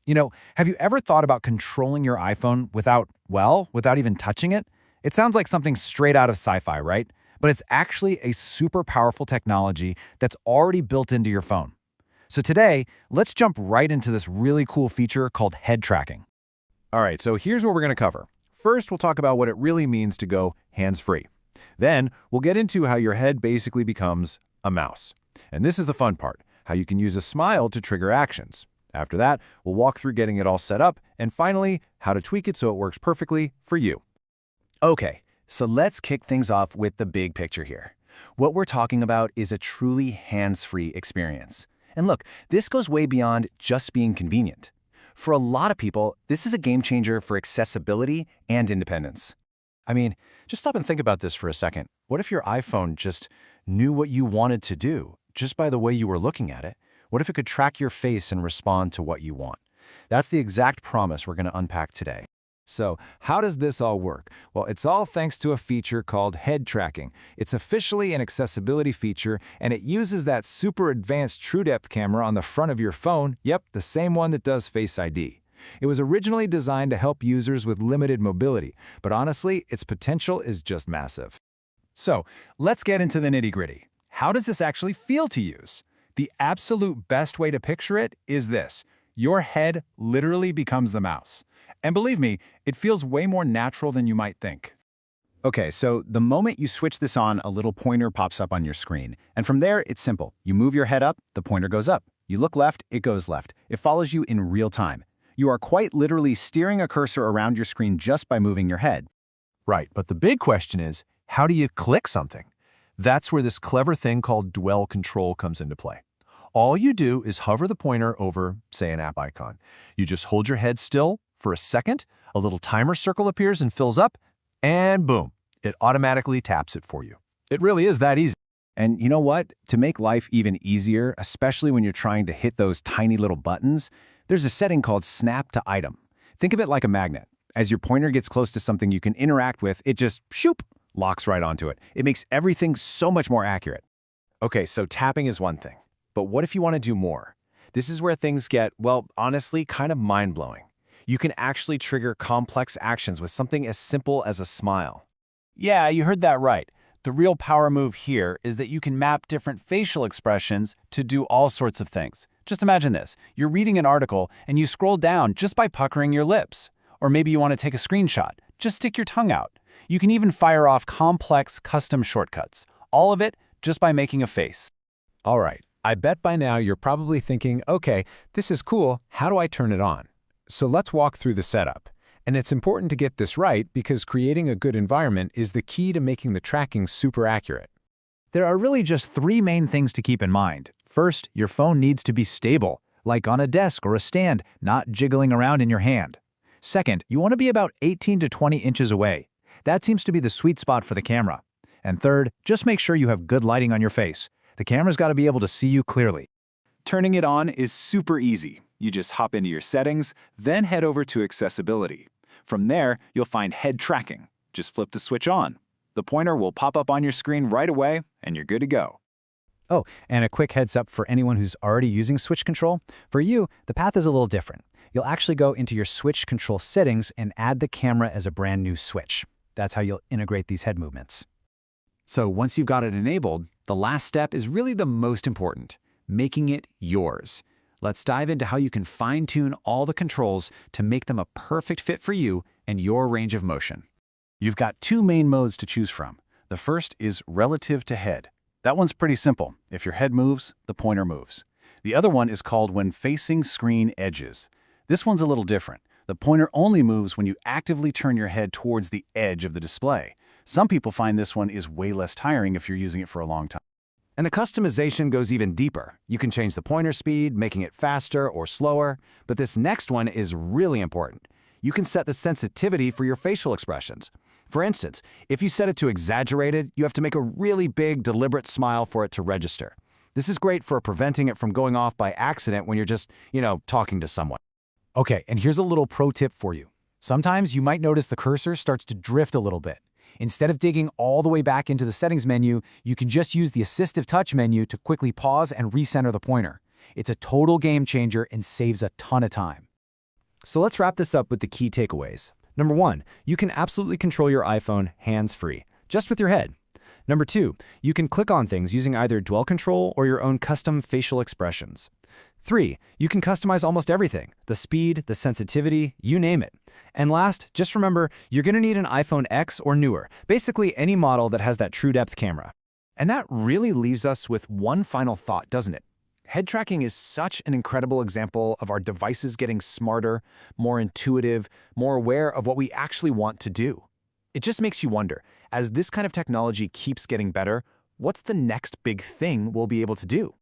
Have you ever thought about controlling your iPhone without even touching it? It sounds like something straight out of sci-fi, right? But it's actually a super powerful technology that's already built into your phone. So today, let's jump right into this really cool feature called head tracking. All right, so here's what we're going to cover. First, we'll talk about what it really means to go hands-free. Then, we'll get into how your head basically becomes a mouse. And this is the fun part, how you can use a smile to trigger actions. After that, we'll walk through getting it all set up, and finally, how to tweak it so it works perfectly for you. Okay, so let's kick things off with the big picture here. What we're talking about is a truly hands-free experience. And look, this goes way beyond just being convenient. For a lot of people, this is a game changer for accessibility and independence. I mean, just stop and think about this for a second. What if your iPhone just knew what you wanted to do, just by the way you were looking at it? What if it could track your face and respond to what you want? That's the exact promise we're going to unpack today. So, how does this all work? Well, it's all thanks to a feature called head tracking. It's officially an accessibility feature, and it uses that super advanced TrueDepth camera on the front of your phone, yep, the same one that does Face ID. It was originally designed to help users with limited mobility, but honestly, its potential is just massive. So, let's get into the nitty-gritty. How does this actually feel to use? The absolute best way to picture it is this. Your head literally becomes the mouse. And believe me, it feels way more natural than you might think. Okay, so the moment you switch this on, a little pointer pops up on your screen. And from there, it's simple. You move your head up, the pointer goes up. You look left, it goes left. It follows you in real time. You are quite literally steering a cursor around your screen just by moving your head. Right, but the big question is, how do you click something? That's where this clever thing called dwell control comes into play. All you do is hover the pointer over, say, an app icon. You just hold your head still for a second, a little timer circle appears and fills up, and boom, it automatically taps it for you. It really is that easy. And you know what? To make life even easier, especially when you're trying to hit those tiny little buttons, there's a setting called Snap to Item. Think of it like a magnet. As your pointer gets close to something you can interact with, it just, shoop, locks right onto it. It makes everything so much more accurate. Okay, so tapping is one thing. But what if you want to do more? This is where things get, well, honestly, kind of mind-blowing. You can actually trigger complex actions with something as simple as a smile. Yeah, you heard that right. The real power move here is that you can map different facial expressions to do all sorts of things. Just imagine this. You're reading an article and you scroll down just by puckering your lips. Or maybe you want to take a screenshot. Just stick your tongue out. You can even fire off complex custom shortcuts. All of it just by making a face. All right, I bet by now you're probably thinking, okay, this is cool, how do I turn it on? So let's walk through the setup. And it's important to get this right because creating a good environment is the key to making the tracking super accurate. There are really just three main things to keep in mind. First, your phone needs to be stable, like on a desk or a stand, not jiggling around in your hand. Second, you want to be about 18 to 20 inches away. That seems to be the sweet spot for the camera. And third, just make sure you have good lighting on your face. The camera's got to be able to see you clearly. Turning it on is super easy. You just hop into your settings, then head over to accessibility. From there, you'll find head tracking. Just flip the switch on. The pointer will pop up on your screen right away, and you're good to go. Oh, and a quick heads up for anyone who's already using switch control. For you, the path is a little different. You'll actually go into your switch control settings and add the camera as a brand new switch. That's how you'll integrate these head movements. So once you've got it enabled, the last step is really the most important, making it yours. Let's dive into how you can fine-tune all the controls to make them a perfect fit for you and your range of motion. You've got two main modes to choose from. The first is relative to head. That one's pretty simple. If your head moves, the pointer moves. The other one is called when facing screen edges. This one's a little different. The pointer only moves when you actively turn your head towards the edge of the display. Some people find this one is way less tiring if you're using it for a long time. And the customization goes even deeper. You can change the pointer speed, making it faster or slower. But this next one is really important. You can set the sensitivity for your facial expressions. For instance, if you set it to exaggerated, you have to make a really big, deliberate smile for it to register. This is great for preventing it from going off by accident when you're just, talking to someone. Okay, and here's a little pro tip for you. Sometimes you might notice the cursor starts to drift a little bit. Instead of digging all the way back into the settings menu, you can just use the assistive touch menu to quickly pause and recenter the pointer. It's a total game changer and saves a ton of time. So let's wrap this up with the key takeaways. Number 1, you can absolutely control your iPhone hands-free, just with your head. Number 2, you can click on things using either dwell control or your own custom facial expressions. 3, you can customize almost everything, the speed, the sensitivity, you name it. And last, just remember, you're going to need an iPhone X or newer, basically any model that has that true depth camera. And that really leaves us with one final thought, doesn't it? Head tracking is such an incredible example of our devices getting smarter, more intuitive, more aware of what we actually want to do. It just makes you wonder, as this kind of technology keeps getting better, what's the next big thing we'll be able to do?